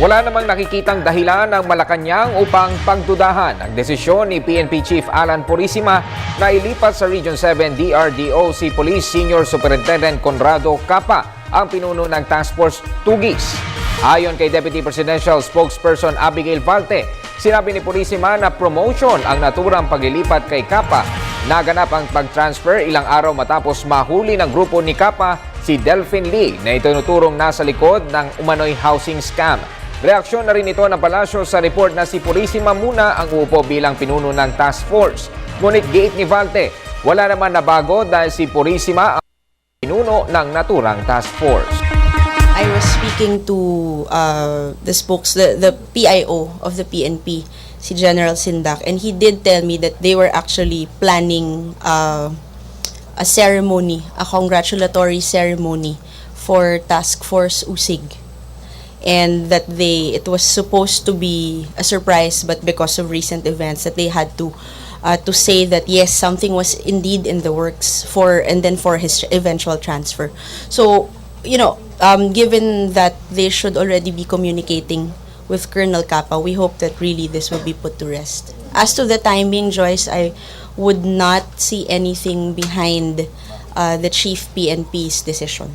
Wala namang nakikitang dahilan ng Malacanang upang pagdudahan ang desisyon ni PNP Chief Alan Purisima na ilipat sa Region 7 DRDO si Police Senior Superintendent Conrado Capa, ang pinuno ng Task Force Tugis. Ayon kay Deputy Presidential Spokesperson Abigail Valte, sinabi ni Purisima na promotion ang naturang paglilipat kay Capa. Naganap ang pag-transfer ilang araw matapos mahuli ng grupo ni Capa si Delphine Lee na itinuturong nasa likod ng umano'y housing scam. Reaksyon na rin ito ng palasyo sa report na si Purisima muna ang uupo bilang pinuno ng task force. Ngunit giit ni Valte, wala naman nabago dahil si Purisima ang pinuno ng naturang task force. I was speaking to the PIO of the PNP, si General Sindak, and he did tell me that they were actually planning a ceremony, a congratulatory ceremony for Task Force Usig. And that it was supposed to be a surprise, but because of recent events that they had to say that yes, something was indeed in the works for his eventual transfer. So, given that they should already be communicating with Colonel Capa, we hope that really this will be put to rest. As to the timing, Joyce, I would not see anything behind the Chief PNP's decision.